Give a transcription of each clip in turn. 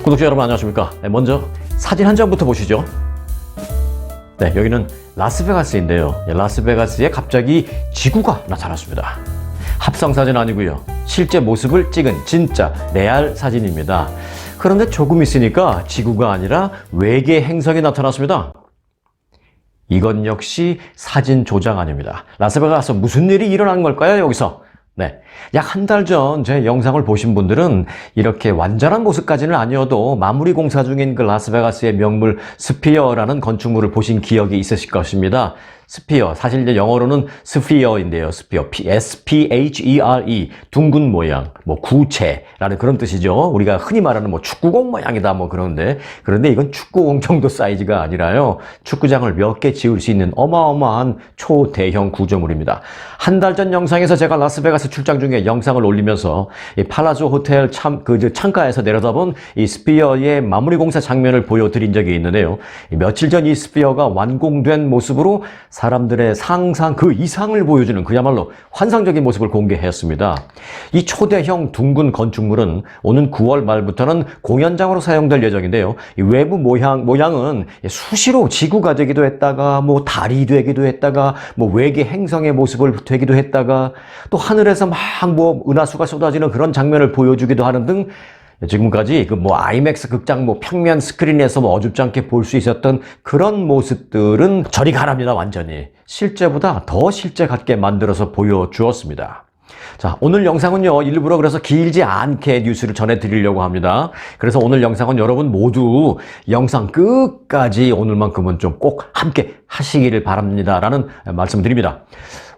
구독자 여러분 안녕하십니까. 먼저 사진 한 장부터 보시죠. 네, 여기는 라스베가스인데요. 라스베가스에 갑자기 지구가 나타났습니다. 합성사진 아니고요. 실제 모습을 찍은 진짜 레알 사진입니다. 그런데 조금 있으니까 지구가 아니라 외계 행성이 나타났습니다. 이건 역시 사진 조작 아닙니다. 라스베가스 무슨 일이 일어난 걸까요, 여기서? 네, 약 한 달 전 제 영상을 보신 분들은 이렇게 완전한 모습까지는 아니어도 마무리 공사 중인 그 라스베가스의 명물 스피어라는 건축물을 보신 기억이 있으실 것입니다. 스피어, 사실 이제 영어로는 스피어인데요. 스피어, S-P-H-E-R-E, 둥근 모양, 구체라는 그런 뜻이죠. 우리가 흔히 말하는 축구공 모양이다 그러는데 이건 축구공 정도 사이즈가 아니라요. 축구장을 몇 개 지을 수 있는 어마어마한 초대형 구조물입니다. 한 달 전 영상에서 제가 라스베가스 출장 중에 영상을 올리면서 이 팔라조 호텔 창가에서 내려다본 이 스피어의 마무리 공사 장면을 보여드린 적이 있는데요. 며칠 전 이 스피어가 완공된 모습으로 사람들의 상상 그 이상을 보여주는 그야말로 환상적인 모습을 공개했습니다. 이 초대형 둥근 건축물은 오는 9월 말부터는 공연장으로 사용될 예정인데요. 이 외부 모양은 수시로 지구가 되기도 했다가 달이 되기도 했다가 외계 행성의 모습을 되기도 했다가 또 하늘에서 막 은하수가 쏟아지는 그런 장면을 보여주기도 하는 등 지금까지 아이맥스 극장 평면 스크린에서 어줍지 않게 볼 수 있었던 그런 모습들은 저리 가랍니다. 완전히 실제보다 더 실제 같게 만들어서 보여주었습니다. 자, 오늘 영상은요, 일부러 그래서 길지 않게 뉴스를 전해드리려고 합니다. 그래서 오늘 영상은 여러분 모두 영상 끝까지 오늘만큼은 좀 꼭 함께 하시기를 바랍니다. 라는 말씀을 드립니다.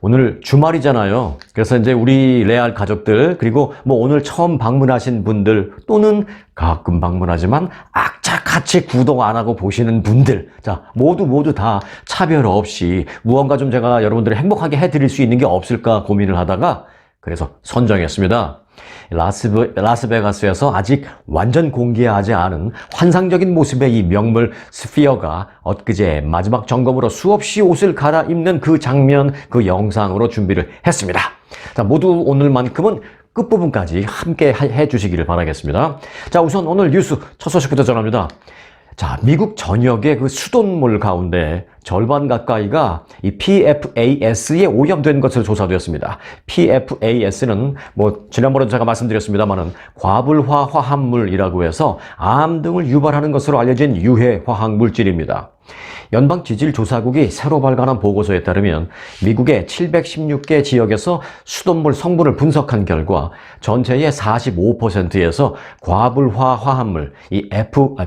오늘 주말이잖아요. 그래서 이제 우리 레알 가족들, 그리고 오늘 처음 방문하신 분들, 또는 가끔 방문하지만 악착같이 구독 안 하고 보시는 분들, 자, 모두 다 차별 없이 무언가 좀 제가 여러분들을 행복하게 해드릴 수 있는 게 없을까 고민을 하다가 그래서 선정했습니다. 라스베가스에서 아직 완전 공개하지 않은 환상적인 모습의 이 명물 스피어가 엊그제 마지막 점검으로 수없이 옷을 갈아입는 그 장면, 그 영상으로 준비를 했습니다. 자, 모두 오늘만큼은 끝부분까지 함께 해주시기를 바라겠습니다. 자, 우선 오늘 뉴스 첫 소식부터 전합니다. 자, 미국 전역의 그 수돗물 가운데 절반 가까이가 이 PFAS에 오염된 것으로 조사되었습니다. PFAS는 지난번에도 제가 말씀드렸습니다만은 과불화 화합물이라고 해서 암 등을 유발하는 것으로 알려진 유해 화학 물질입니다. 연방지질조사국이 새로 발간한 보고서에 따르면 미국의 716개 지역에서 수돗물 성분을 분석한 결과 전체의 45%에서 과불화 화합물, 이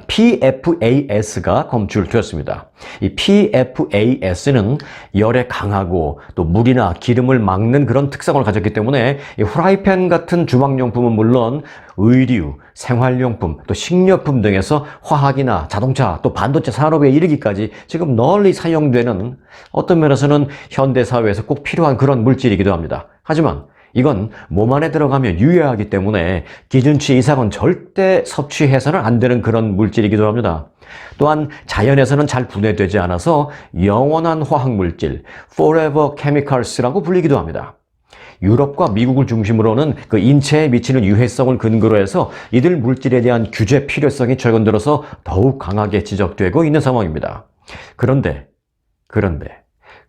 PFAS가 검출되었습니다. 이 PFAS는 열에 강하고 또 물이나 기름을 막는 그런 특성을 가졌기 때문에 이 후라이팬 같은 주방용품은 물론 의류, 생활용품, 또 식료품 등에서 화학이나 자동차, 또 반도체 산업에 이르기까지 지금 널리 사용되는 어떤 면에서는 현대사회에서 꼭 필요한 그런 물질이기도 합니다. 하지만 이건 몸 안에 들어가면 유해하기 때문에 기준치 이상은 절대 섭취해서는 안 되는 그런 물질이기도 합니다. 또한 자연에서는 잘 분해되지 않아서 영원한 화학물질, Forever Chemicals라고 불리기도 합니다. 유럽과 미국을 중심으로는 그 인체에 미치는 유해성을 근거로 해서 이들 물질에 대한 규제 필요성이 최근 들어서 더욱 강하게 지적되고 있는 상황입니다. 그런데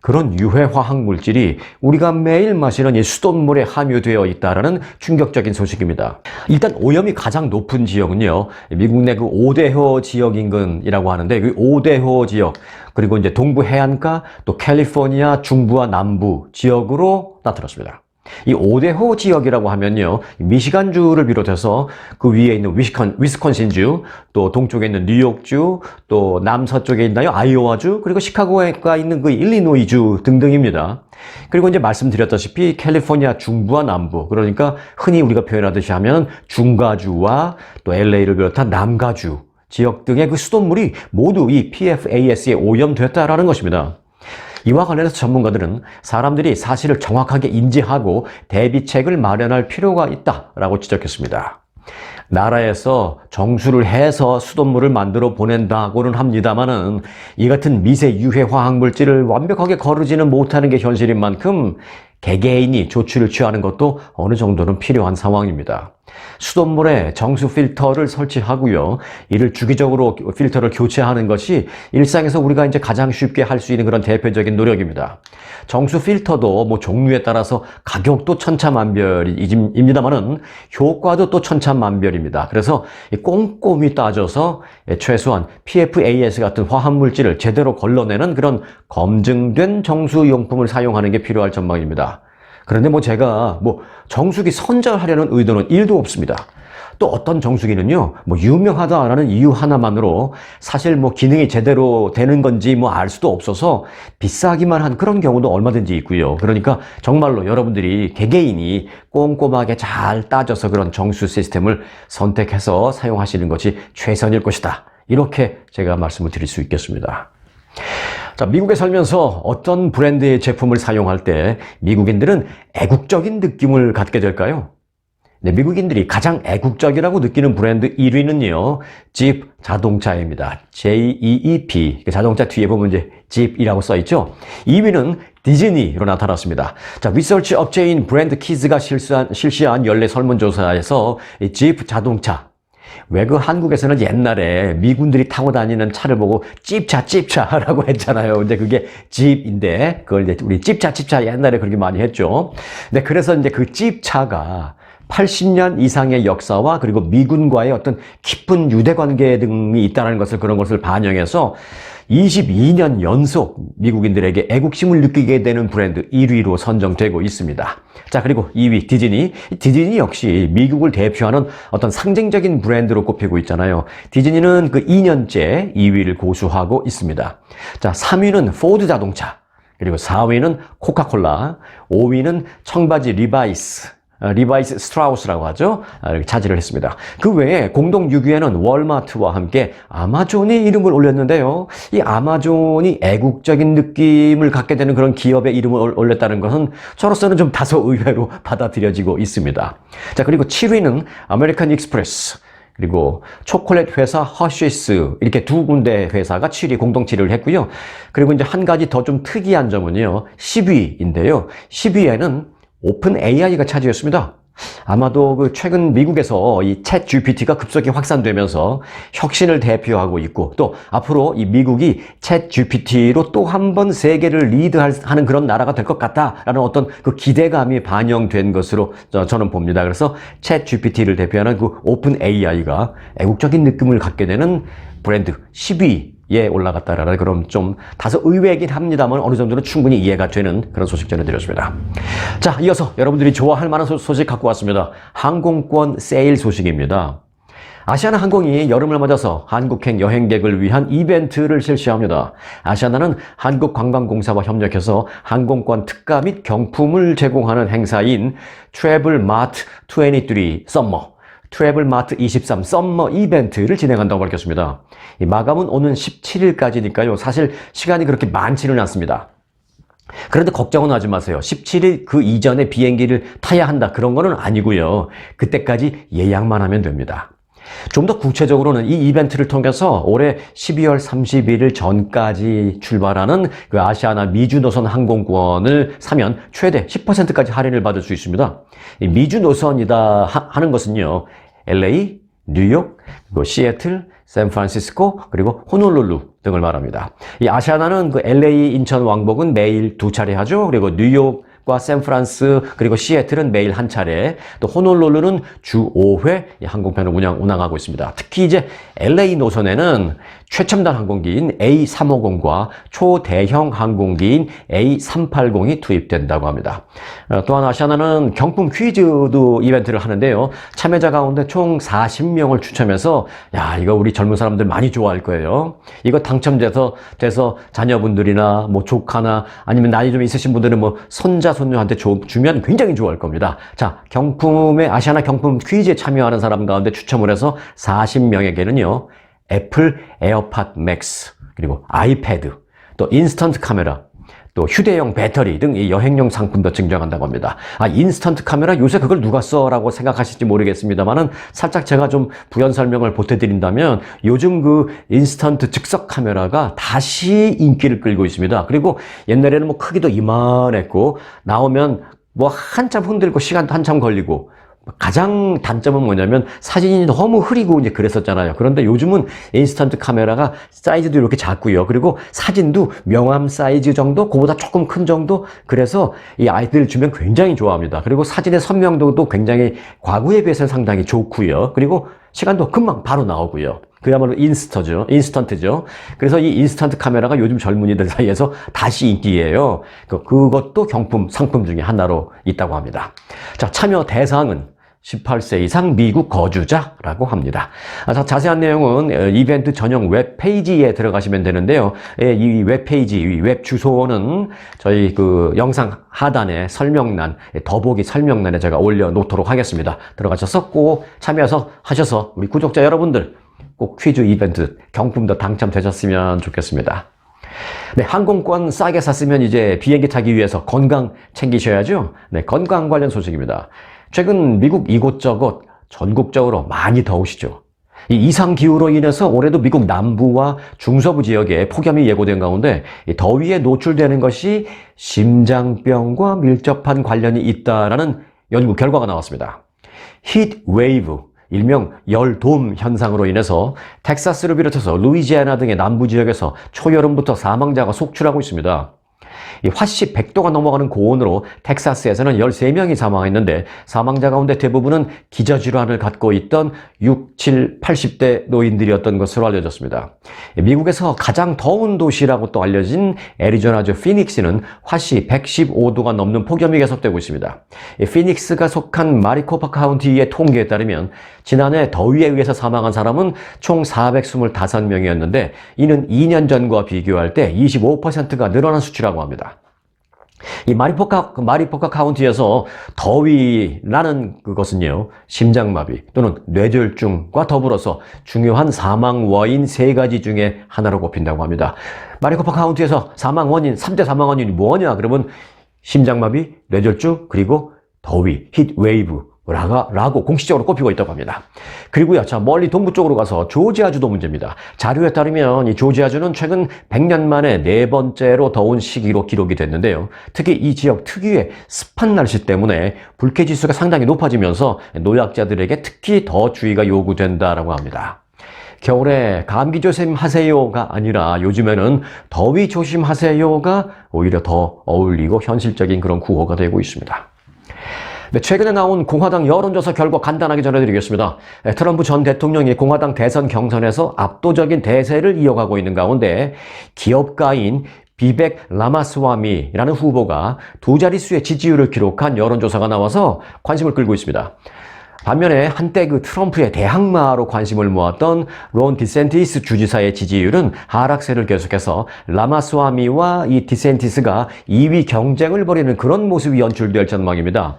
그런 유해 화학 물질이 우리가 매일 마시는 이 수돗물에 함유되어 있다는 충격적인 소식입니다. 일단 오염이 가장 높은 지역은요, 미국 내 그 5대호 지역 인근이라고 하는데 그 5대호 지역, 그리고 이제 동부 해안가, 또 캘리포니아 중부와 남부 지역으로 나타났습니다. 이 5대호 지역이라고 하면요, 미시간주를 비롯해서 그 위에 있는 위스콘신주, 또 동쪽에 있는 뉴욕주, 또 남서쪽에 있나요? 아이오와주, 그리고 시카고에 있는 그 일리노이주 등등입니다. 그리고 이제 말씀드렸다시피 캘리포니아 중부와 남부, 그러니까 흔히 우리가 표현하듯이 하면 중가주와 또 LA를 비롯한 남가주 지역 등의 그 수돗물이 모두 이 PFAS에 오염됐다라는 것입니다. 이와 관련해서 전문가들은 사람들이 사실을 정확하게 인지하고 대비책을 마련할 필요가 있다라고 지적했습니다. 나라에서 정수를 해서 수돗물을 만들어 보낸다고는 합니다만은 이 같은 미세 유해 화학 물질을 완벽하게 거르지는 못하는 게 현실인 만큼 개개인이 조치를 취하는 것도 어느 정도는 필요한 상황입니다. 수돗물에 정수 필터를 설치하고요. 이를 주기적으로 필터를 교체하는 것이 일상에서 우리가 이제 가장 쉽게 할 수 있는 그런 대표적인 노력입니다. 정수 필터도 뭐 종류에 따라서 가격도 천차만별입니다만은 효과도 또 천차만별입니다. 그래서 꼼꼼히 따져서 최소한 PFAS 같은 화합물질을 제대로 걸러내는 그런 검증된 정수용품을 사용하는 게 필요할 전망입니다. 그런데 제가 정수기 선전하려는 의도는 1도 없습니다. 또 어떤 정수기는요, 유명하다라는 이유 하나만으로 사실 기능이 제대로 되는 건지 알 수도 없어서 비싸기만 한 그런 경우도 얼마든지 있고요. 그러니까 정말로 여러분들이 개개인이 꼼꼼하게 잘 따져서 그런 정수 시스템을 선택해서 사용하시는 것이 최선일 것이다. 이렇게 제가 말씀을 드릴 수 있겠습니다. 자, 미국에 살면서 어떤 브랜드의 제품을 사용할 때 미국인들은 애국적인 느낌을 갖게 될까요? 네, 미국인들이 가장 애국적이라고 느끼는 브랜드 1위는요, 집 자동차입니다. JEEP. 자동차 뒤에 보면 이제 집이라고 써있죠. 2위는 디즈니로 나타났습니다. 자, 리서치 업체인 브랜드 키즈가 실시한 연례 설문조사에서 이 집 자동차, 왜 한국에서는 옛날에 미군들이 타고 다니는 차를 보고 찝차라고 했잖아요. 근데 그게 집인데, 그걸 이제 우리 찝차 옛날에 그렇게 많이 했죠. 네, 그래서 이제 그 찝차가 80년 이상의 역사와 그리고 미군과의 어떤 깊은 유대관계 등이 있다는 것을, 그런 것을 반영해서 22년 연속 미국인들에게 애국심을 느끼게 되는 브랜드 1위로 선정되고 있습니다. 자, 그리고 2위 디즈니 역시 미국을 대표하는 어떤 상징적인 브랜드로 꼽히고 있잖아요. 디즈니는 그 2년째 2위를 고수하고 있습니다. 자, 3위는 포드 자동차, 그리고 4위는 코카콜라, 5위는 청바지 리바이스 스트라우스라고 하죠. 이렇게 차지를 했습니다. 그 외에 공동 6위에는 월마트와 함께 아마존이 이름을 올렸는데요. 이 아마존이 애국적인 느낌을 갖게 되는 그런 기업의 이름을 올렸다는 것은 저로서는 좀 다소 의외로 받아들여지고 있습니다. 자, 그리고 7위는 아메리칸 익스프레스, 그리고 초콜릿 회사 허쉬스, 이렇게 두 군데 회사가 7위 공동 7위를 했고요. 그리고 이제 한 가지 더 좀 특이한 점은요, 10위인데요. 10위에는 오픈 AI가 차지했습니다. 아마도 그 최근 미국에서 이 챗 GPT가 급속히 확산되면서 혁신을 대표하고 있고, 또 앞으로 이 미국이 챗 GPT로 또 한 번 세계를 리드하는 그런 나라가 될 것 같다라는 어떤 그 기대감이 반영된 것으로 저는 봅니다. 그래서 챗 GPT를 대표하는 그 오픈 AI가 애국적인 느낌을 갖게 되는 브랜드 10위에 올라갔다라는 그런 좀 다소 의외이긴 합니다만 어느 정도는 충분히 이해가 되는 그런 소식 전해드렸습니다. 자, 이어서 여러분들이 좋아할 만한 소식 갖고 왔습니다. 항공권 세일 소식입니다. 아시아나항공이 여름을 맞아서 한국행 여행객을 위한 이벤트를 실시합니다. 아시아나는 한국관광공사와 협력해서 항공권 특가 및 경품을 제공하는 행사인 트래블마트 23 썸머, 트래블마트 23 썸머 이벤트를 진행한다고 밝혔습니다. 이 마감은 오는 17일까지니까요. 사실 시간이 그렇게 많지는 않습니다. 그런데 걱정은 하지 마세요. 17일 그 이전에 비행기를 타야 한다, 그런 거는 아니고요. 그때까지 예약만 하면 됩니다. 좀 더 구체적으로는 이 이벤트를 통해서 올해 12월 31일 전까지 출발하는 그 아시아나 미주 노선 항공권을 사면 최대 10%까지 할인을 받을 수 있습니다. 이 미주 노선이다 하는 것은요, LA, 뉴욕, 그리고 시애틀, 샌프란시스코, 그리고 호놀룰루 등을 말합니다. 이 아시아나는 그 LA 인천 왕복은 매일 2차례 하죠. 그리고 뉴욕과 샌프란스, 그리고 시애틀은 매일 1차례, 또 호놀룰루는 주 5회 항공편을 운항하고 있습니다. 특히 이제 LA 노선에는 최첨단 항공기인 A350과 초대형 항공기인 A380이 투입된다고 합니다. 또한 아시아나는 경품 퀴즈도 이벤트를 하는데요. 참여자 가운데 총 40명을 추첨해서, 이거 우리 젊은 사람들 많이 좋아할 거예요. 이거 당첨돼서 자녀분들이나 조카나 아니면 나이 좀 있으신 분들은 손자, 손녀한테 주면 굉장히 좋아할 겁니다. 자, 아시아나 경품 퀴즈에 참여하는 사람 가운데 추첨을 해서 40명에게는요, 애플 에어팟 맥스, 그리고 아이패드, 또 인스턴트 카메라, 또 휴대용 배터리 등 이 여행용 상품도 증정한다고 합니다. 인스턴트 카메라, 요새 그걸 누가 써라고 생각하실지 모르겠습니다만은 살짝 제가 좀 부연 설명을 보태드린다면, 요즘 그 인스턴트 즉석 카메라가 다시 인기를 끌고 있습니다. 그리고 옛날에는 크기도 이만했고, 나오면 한참 흔들고 시간도 한참 걸리고, 가장 단점은 뭐냐면 사진이 너무 흐리고 이제 그랬었잖아요. 그런데 요즘은 인스턴트 카메라가 사이즈도 이렇게 작고요. 그리고 사진도 명암 사이즈 정도, 그보다 조금 큰 정도. 그래서 이 아이들 주면 굉장히 좋아합니다. 그리고 사진의 선명도도 굉장히 과거에 비해서는 상당히 좋고요. 그리고 시간도 금방 바로 나오고요. 그야말로 인스턴트죠. 그래서 이 인스턴트 카메라가 요즘 젊은이들 사이에서 다시 인기예요. 그것도 경품, 상품 중에 하나로 있다고 합니다. 자, 참여 대상은 18세 이상 미국 거주자라고 합니다. 자세한 내용은 이벤트 전용 웹페이지에 들어가시면 되는데요. 이 웹페이지, 이 웹 주소는 저희 그 영상 하단에 설명란, 더보기 설명란에 제가 올려놓도록 하겠습니다. 들어가셔서 꼭 참여해서 하셔서 우리 구독자 여러분들 꼭 퀴즈 이벤트 경품도 당첨되셨으면 좋겠습니다. 네, 항공권 싸게 샀으면 이제 비행기 타기 위해서 건강 챙기셔야죠. 네, 건강 관련 소식입니다. 최근 미국 이곳저곳 전국적으로 많이 더우시죠. 이 이상기후로 인해서 올해도 미국 남부와 중서부 지역에 폭염이 예고된 가운데 이 더위에 노출되는 것이 심장병과 밀접한 관련이 있다라는 연구 결과가 나왔습니다. 히트 웨이브, 일명 열돔 현상으로 인해서 텍사스를 비롯해서 루이지애나 등의 남부 지역에서 초여름부터 사망자가 속출하고 있습니다. 이 화씨 100도가 넘어가는 고온으로 텍사스에서는 13명이 사망했는데 사망자 가운데 대부분은 기저질환을 갖고 있던 6, 7, 80대 노인들이었던 것으로 알려졌습니다. 미국에서 가장 더운 도시라고 또 알려진 애리조나주 피닉스는 화씨 115도가 넘는 폭염이 계속되고 있습니다. 피닉스가 속한 마리코파 카운티의 통계에 따르면 지난해 더위에 의해서 사망한 사람은 총 425명이었는데 이는 2년 전과 비교할 때 25%가 늘어난 수치라고 합니다. 이 마리포카 카운티에서 더위라는 그것은요, 심장마비 또는 뇌졸중과 더불어서 중요한 사망 원인 3가지 중에 하나로 꼽힌다고 합니다. 마리포카 카운티에서 사망 원인, 3대 사망 원인이 뭐냐? 그러면 심장마비, 뇌졸중, 그리고 더위, 히트웨이브 라고 공식적으로 꼽히고 있다고 합니다. 그리고요, 자, 멀리 동부 쪽으로 가서 조지아주도 문제입니다. 자료에 따르면 이 조지아주는 최근 100년 만에 4번째로 더운 시기로 기록이 됐는데요. 특히 이 지역 특유의 습한 날씨 때문에 불쾌지수가 상당히 높아지면서 노약자들에게 특히 더 주의가 요구된다라고 합니다. 겨울에 감기 조심하세요가 아니라 요즘에는 더위 조심하세요가 오히려 더 어울리고 현실적인 그런 구호가 되고 있습니다. 네, 최근에 나온 공화당 여론조사 결과 간단하게 전해드리겠습니다. 트럼프 전 대통령이 공화당 대선 경선에서 압도적인 대세를 이어가고 있는 가운데 기업가인 비벡 라마스와미라는 후보가 2자릿수의 지지율을 기록한 여론조사가 나와서 관심을 끌고 있습니다. 반면에 한때 그 트럼프의 대항마로 관심을 모았던 론 디센티스 주지사의 지지율은 하락세를 계속해서 라마스와미와 이 디센티스가 2위 경쟁을 벌이는 그런 모습이 연출될 전망입니다.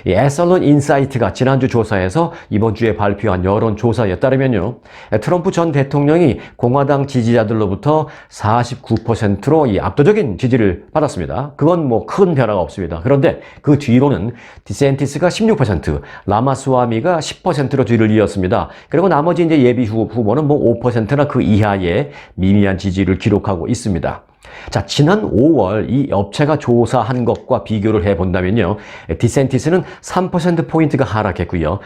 이 에설론 인사이트가 지난주 조사에서 이번 주에 발표한 여론조사에 따르면요, 트럼프 전 대통령이 공화당 지지자들로부터 49%로 이 압도적인 지지를 받았습니다. 그건 뭐 큰 변화가 없습니다. 그런데 그 뒤로는 디센티스가 16%, 라마스와미가 10%로 뒤를 이었습니다. 그리고 나머지 이제 예비 후보는 뭐 5%나 그 이하의 미미한 지지를 기록하고 있습니다. 자, 지난 5월 이 업체가 조사한 것과 비교를 해본다면요, 디센티스는 3%포인트가 하락했고요,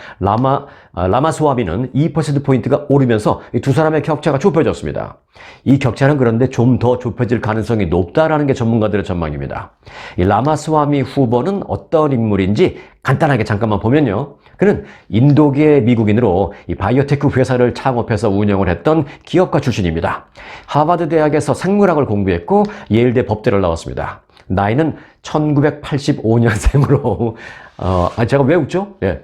라마스와미는 2%포인트가 오르면서 이 두 사람의 격차가 좁혀졌습니다. 이 격차는 그런데 좀 더 좁혀질 가능성이 높다라는 게 전문가들의 전망입니다. 이 라마스와미 후보는 어떤 인물인지 간단하게 잠깐만 보면요, 그는 인도계 미국인으로 이 바이오테크 회사를 창업해서 운영을 했던 기업가 출신입니다. 하버드 대학에서 생물학을 공부했고 예일대 법대를 나왔습니다. 나이는 1985년생으로 제가 왜 웃죠? 예.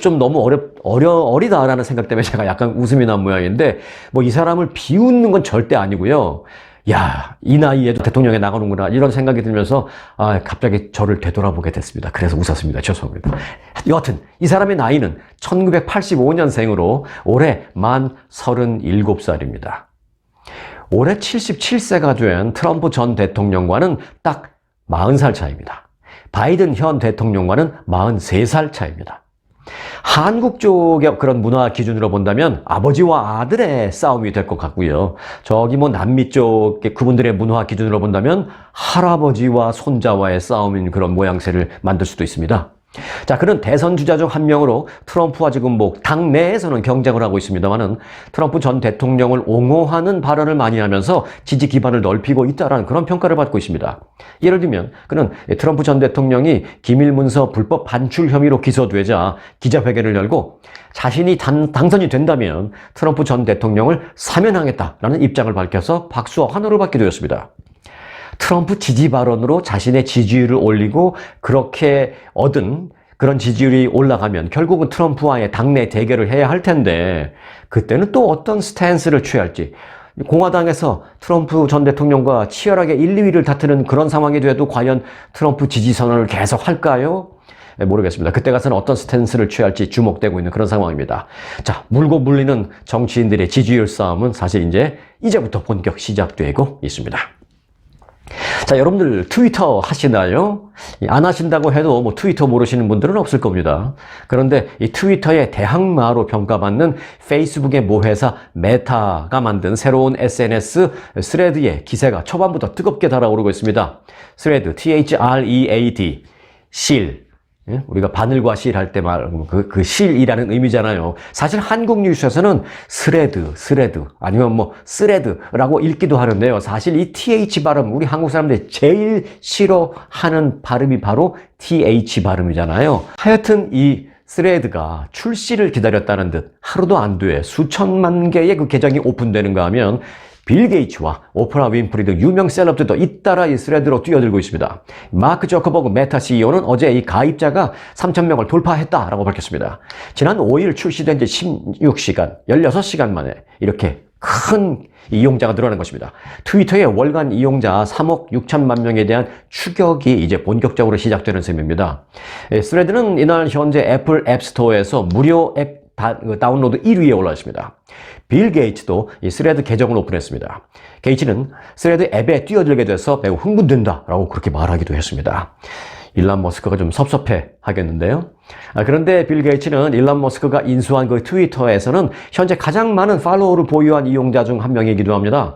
좀 너무 어리다라는 생각 때문에 제가 약간 웃음이 난 모양인데, 뭐 이 사람을 비웃는 건 절대 아니고요. 야, 이 나이에도 대통령에 나가는구나, 이런 생각이 들면서 갑자기 저를 되돌아보게 됐습니다. 그래서 웃었습니다. 죄송합니다. 여하튼 이 사람의 나이는 1985년생으로 올해 만 37살입니다. 올해 77세가 된 트럼프 전 대통령과는 딱 40살 차이입니다. 바이든 현 대통령과는 43살 차이입니다. 한국 쪽의 그런 문화 기준으로 본다면 아버지와 아들의 싸움이 될 것 같고요. 저기 뭐 남미 쪽 그분들의 문화 기준으로 본다면 할아버지와 손자와의 싸움인 그런 모양새를 만들 수도 있습니다. 자, 그는 대선 주자 중 한 명으로 트럼프와 지금 뭐 당내에서는 경쟁을 하고 있습니다만은 트럼프 전 대통령을 옹호하는 발언을 많이 하면서 지지 기반을 넓히고 있다라는 그런 평가를 받고 있습니다. 예를 들면 그는 트럼프 전 대통령이 기밀 문서 불법 반출 혐의로 기소되자 기자회견을 열고 자신이 당선이 된다면 트럼프 전 대통령을 사면하겠다라는 입장을 밝혀서 박수와 환호를 받게 되었습니다. 트럼프 지지 발언으로 자신의 지지율을 올리고 그렇게 얻은 그런 지지율이 올라가면 결국은 트럼프와의 당내 대결을 해야 할 텐데 그때는 또 어떤 스탠스를 취할지 공화당에서 트럼프 전 대통령과 치열하게 1, 2위를 다투는 그런 상황이 돼도 과연 트럼프 지지 선언을 계속 할까요? 네, 모르겠습니다. 그때 가서는 어떤 스탠스를 취할지 주목되고 있는 그런 상황입니다. 자, 물고 물리는 정치인들의 지지율 싸움은 사실 이제부터 본격 시작되고 있습니다. 자, 여러분들 트위터 하시나요? 안 하신다고 해도 뭐 트위터 모르시는 분들은 없을 겁니다. 그런데 이 트위터의 대항마로 평가받는 페이스북의 모회사 메타가 만든 새로운 SNS 스레드의 기세가 초반부터 뜨겁게 달아오르고 있습니다. 스레드, THREAD, 실. 우리가 바늘과 실 할 때 말, 그 실이라는 의미잖아요. 사실 한국 뉴스에서는 스레드, 아니면 뭐 스레드라고 읽기도 하는데요. 사실 이 TH 발음, 우리 한국 사람들이 제일 싫어하는 발음이 바로 TH 발음이잖아요. 하여튼 이 스레드가 출시를 기다렸다는 듯 하루도 안 돼 수천만 개의 그 계정이 오픈되는가 하면 빌 게이츠와 오프라 윈프리 등 유명 셀럽들도 잇따라 이 스레드로 뛰어들고 있습니다. 마크 저커버그 메타 CEO는 어제 이 가입자가 3,000명을 돌파했다라고 밝혔습니다. 지난 5일 출시된 지 16시간, 16시간 만에 이렇게 큰 이용자가 늘어난 것입니다. 트위터의 월간 이용자 3억 6천만 명에 대한 추격이 이제 본격적으로 시작되는 셈입니다. 스레드는 이날 현재 애플 앱스토어에서 무료 앱 다운로드 1위에 올라 있습니다. 빌 게이츠도 이 스레드 계정을 오픈했습니다. 게이츠는 스레드 앱에 뛰어들게 돼서 매우 흥분된다라고 그렇게 말하기도 했습니다. 일론 머스크가 좀 섭섭해 하겠는데요. 그런데 빌 게이츠는 일론 머스크가 인수한 그 트위터에서는 현재 가장 많은 팔로워를 보유한 이용자 중 한 명이기도 합니다.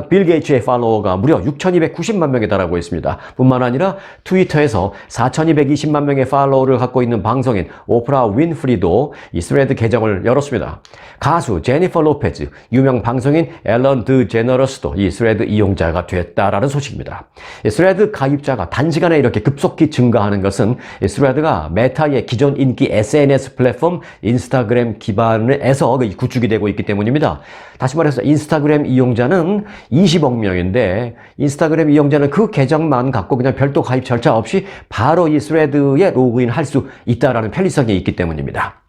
빌 게이츠의 팔로워가 무려 6,290만 명에 달하고 있습니다. 뿐만 아니라 트위터에서 4,220만 명의 팔로워를 갖고 있는 방송인 오프라 윈프리도 이 스레드 계정을 열었습니다. 가수 제니퍼 로페즈, 유명 방송인 앨런 드제너러스도 이 스레드 이용자가 됐다라는 소식입니다. 이 스레드 가입자가 단시간에 이렇게 급속히 증가하는 것은 이 스레드가 메타의 기존 인기 SNS 플랫폼 인스타그램 기반에서 구축이 되고 있기 때문입니다. 다시 말해서 인스타그램 이용자는 20억 명인데 인스타그램 이용자는 그 계정만 갖고 그냥 별도 가입 절차 없이 바로 이 스레드에 로그인 할 수 있다라는 편리성이 있기 때문입니다.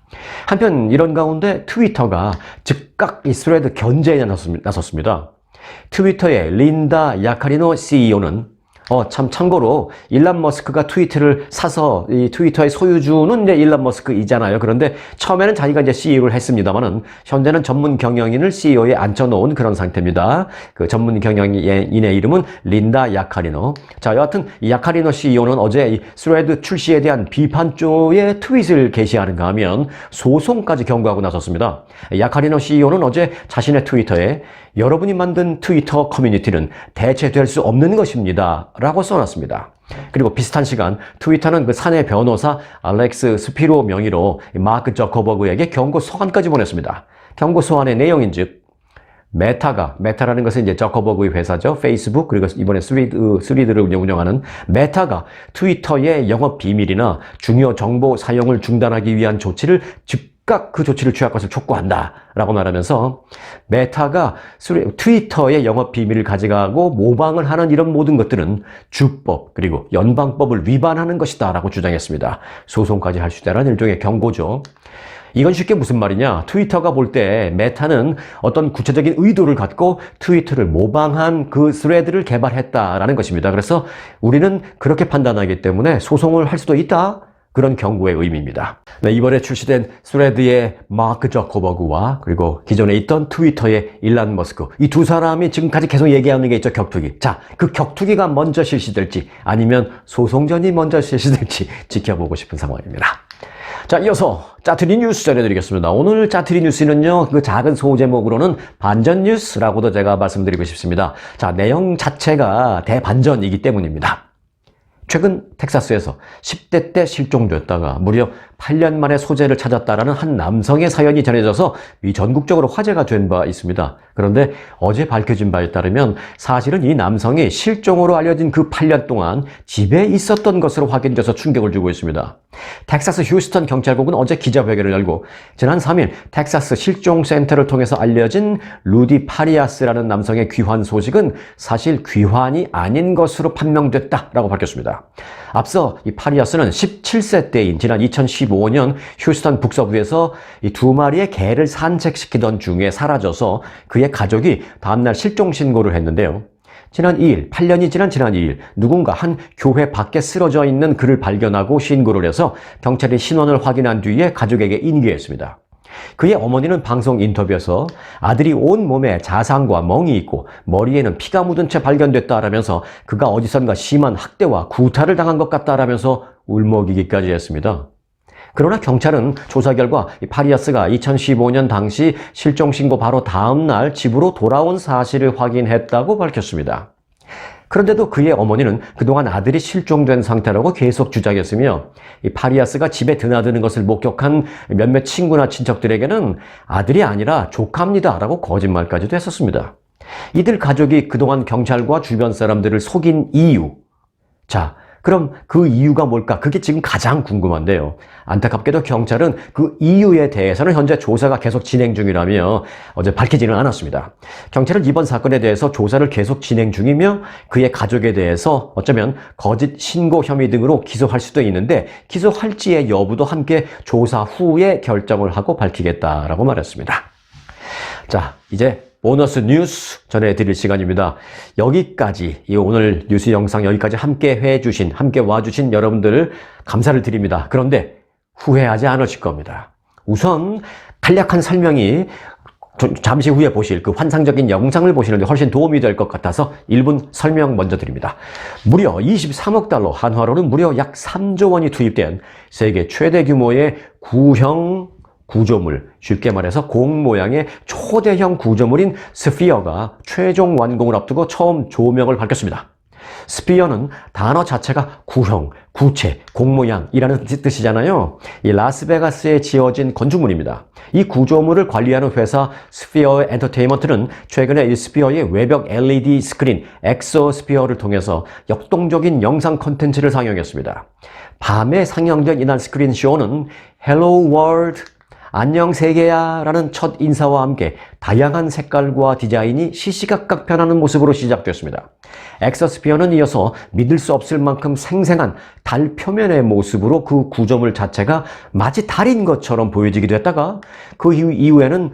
한편 이런 가운데 트위터가 즉각 이 스레드 견제에 나섰습니다. 트위터의 린다 야카리노 CEO는 참고로 일론 머스크가 트위터를 사서 이 트위터의 소유주는 이제 일론 머스크이잖아요. 그런데 처음에는 자기가 이제 CEO를 했습니다만은 현재는 전문 경영인을 CEO에 앉혀놓은 그런 상태입니다. 그 전문 경영인의 이름은 린다 야카리노. 자, 여하튼 이 야카리노 CEO는 어제 이 스레드 출시에 대한 비판조의 트윗을 게시하는가 하면 소송까지 경고하고 나섰습니다. 야카리노 CEO는 어제 자신의 트위터에 여러분이 만든 트위터 커뮤니티는 대체될 수 없는 것입니다 라고 써놨습니다. 그리고 비슷한 시간 트위터는 그 사내 변호사 알렉스 스피로 명의로 마크 저커버그에게 경고 소환까지 보냈습니다. 경고 소환의 내용인즉 메타라는 것은 이제 저커버그의 회사죠. 페이스북, 그리고 이번에 스리드를 운영하는 메타가 트위터의 영업 비밀이나 중요 정보 사용을 중단하기 위한 조치를 즉각 그 조치를 취할 것을 촉구한다라고 말하면서 메타가 트위터의 영업 비밀을 가져가고 모방을 하는 이런 모든 것들은 주법 그리고 연방법을 위반하는 것이다라고 주장했습니다. 소송까지 할 수 있다는 일종의 경고죠. 이건 쉽게 무슨 말이냐? 트위터가 볼 때 메타는 어떤 구체적인 의도를 갖고 트위터를 모방한 그 스레드를 개발했다라는 것입니다. 그래서 우리는 그렇게 판단하기 때문에 소송을 할 수도 있다. 그런 경고의 의미입니다. 네, 이번에 출시된 스레드의 마크 저커버그와 그리고 기존에 있던 트위터의 일론 머스크, 이 두 사람이 지금까지 계속 얘기하는 게 있죠. 격투기. 자, 그 격투기가 먼저 실시될지 아니면 소송전이 먼저 실시될지 지켜보고 싶은 상황입니다. 자, 이어서 짜투리 뉴스 전해드리겠습니다. 오늘 짜투리 뉴스는요, 그 작은 소제목으로는 반전 뉴스라고도 제가 말씀드리고 싶습니다. 자, 내용 자체가 대반전이기 때문입니다. 최근 텍사스에서 10대 때 실종됐다가 무려 8년 만에 소재를 찾았다라는 한 남성의 사연이 전해져서 미 전국적으로 화제가 된 바 있습니다. 그런데 어제 밝혀진 바에 따르면 사실은 이 남성이 실종으로 알려진 그 8년 동안 집에 있었던 것으로 확인돼서 충격을 주고 있습니다. 텍사스 휴스턴 경찰국은 어제 기자회견을 열고 지난 3일 텍사스 실종센터를 통해서 알려진 루디 파리아스라는 남성의 귀환 소식은 사실 귀환이 아닌 것으로 판명됐다라고 밝혔습니다. 앞서 이 파리아스는 17세 때인 지난 2015년 휴스턴 북서부에서 이 2마리의 개를 산책시키던 중에 사라져서 그의 가족이 다음날 실종 신고를 했는데요. 지난 2일, 8년이 지난 지난 2일 누군가 한 교회 밖에 쓰러져 있는 그를 발견하고 신고를 해서 경찰이 신원을 확인한 뒤에 가족에게 인계했습니다. 그의 어머니는 방송 인터뷰에서 아들이 온몸에 자상과 멍이 있고 머리에는 피가 묻은 채 발견됐다라면서 그가 어디선가 심한 학대와 구타를 당한 것 같다라면서 울먹이기까지 했습니다. 그러나 경찰은 조사 결과 파리아스가 2015년 당시 실종 신고 바로 다음 날 집으로 돌아온 사실을 확인했다고 밝혔습니다. 그런데도 그의 어머니는 그동안 아들이 실종된 상태라고 계속 주장했으며 이 파리아스가 집에 드나드는 것을 목격한 몇몇 친구나 친척들에게는 아들이 아니라 조카입니다라고 거짓말까지도 했었습니다. 이들 가족이 그동안 경찰과 주변 사람들을 속인 이유. 자, 그럼 그 이유가 뭘까? 그게 지금 가장 궁금한데요. 안타깝게도 경찰은 그 이유에 대해서는 현재 조사가 계속 진행 중이라며 어제 밝히지는 않았습니다. 경찰은 이번 사건에 대해서 조사를 계속 진행 중이며 그의 가족에 대해서 어쩌면 거짓 신고 혐의 등으로 기소할 수도 있는데 기소할지의 여부도 함께 조사 후에 결정을 하고 밝히겠다라고 말했습니다. 자, 이제 보너스 뉴스 전해드릴 시간입니다. 여기까지 오늘 뉴스 영상 여기까지 함께 와주신 여러분들 감사를 드립니다. 그런데 후회하지 않으실 겁니다. 우선 간략한 설명이 잠시 후에 보실 그 환상적인 영상을 보시는데 훨씬 도움이 될 것 같아서 1분 설명 먼저 드립니다. 무려 23억 달러, 한화로는 무려 약 3조 원이 투입된 세계 최대 규모의 구형 구조물, 쉽게 말해서 공 모양의 초대형 구조물인 스피어가 최종 완공을 앞두고 처음 조명을 밝혔습니다. 스피어는 단어 자체가 구형, 구체, 공 모양이라는 뜻이잖아요. 이 라스베가스에 지어진 건축물입니다. 이 구조물을 관리하는 회사 스피어 엔터테인먼트는 최근에 이 스피어의 외벽 LED 스크린 엑소스피어를 통해서 역동적인 영상 콘텐츠를 상영했습니다. 밤에 상영된 이날 스크린 쇼는 Hello World, 안녕 세계야 라는 첫 인사와 함께 다양한 색깔과 디자인이 시시각각 변하는 모습으로 시작됐습니다. 엑소스피어는 이어서 믿을 수 없을 만큼 생생한 달 표면의 모습으로 그 구조물 자체가 마치 달인 것처럼 보여지기도 했다가 그 이후에는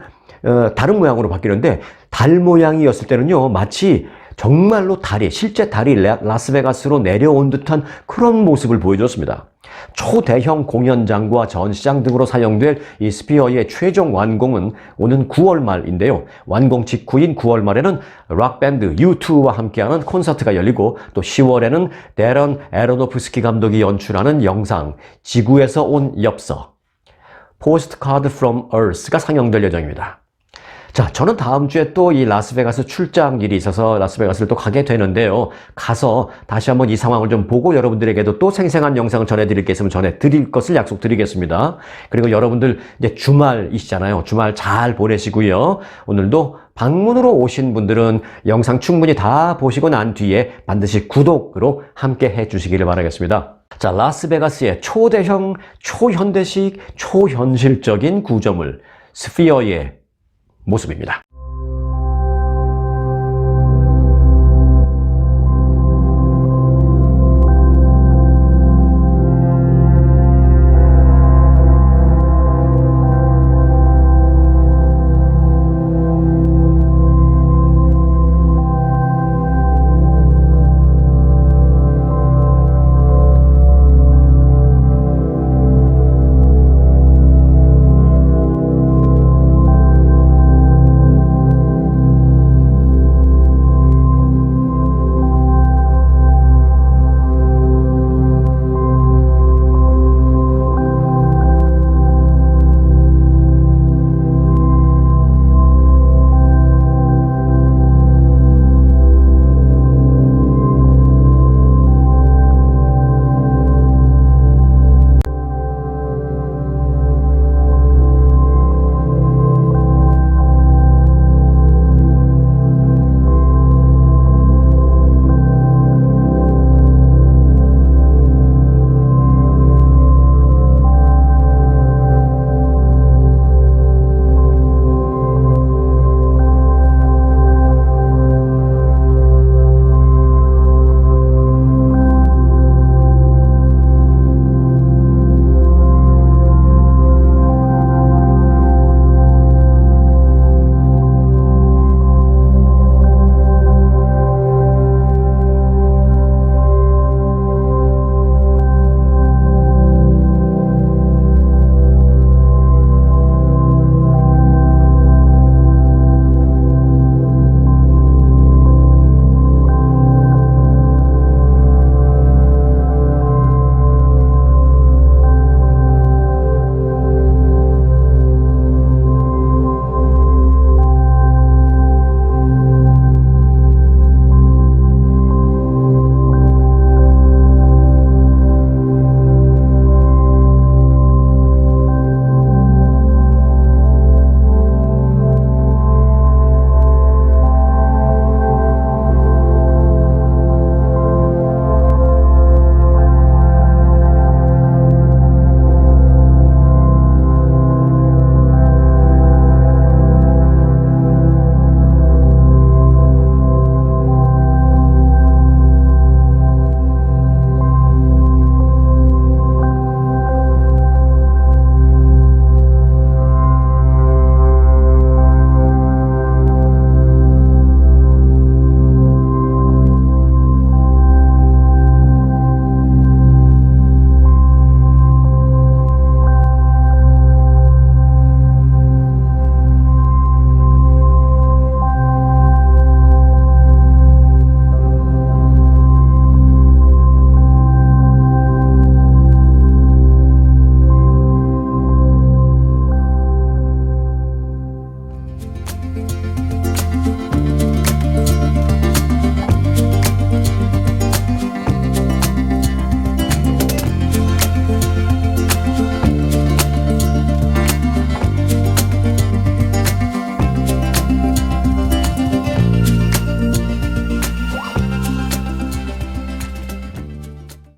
다른 모양으로 바뀌는데 달 모양이었을 때는요 마치 정말로 실제 달이 라스베가스로 내려온 듯한 그런 모습을 보여줬습니다. 초대형 공연장과 전시장 등으로 사용될 이 스피어의 최종 완공은 오는 9월 말인데요. 완공 직후인 9월 말에는 락밴드 U2와 함께하는 콘서트가 열리고 또 10월에는 데런 에로노프스키 감독이 연출하는 영상 지구에서 온 엽서 Postcard from Earth가 상영될 예정입니다. 자, 저는 다음 주에 또 이 라스베가스 출장 일이 있어서 라스베가스를 또 가게 되는데요. 가서 다시 한번 이 상황을 좀 보고 여러분들에게도 또 생생한 영상을 전해드릴 게 있으면 전해드릴 것을 약속드리겠습니다. 그리고 여러분들 이제 주말이시잖아요. 주말 잘 보내시고요. 오늘도 방문으로 오신 분들은 영상 충분히 다 보시고 난 뒤에 반드시 구독으로 함께 해주시기를 바라겠습니다. 자, 라스베가스의 초대형, 초현대식, 초현실적인 구조물 스피어의 모습입니다.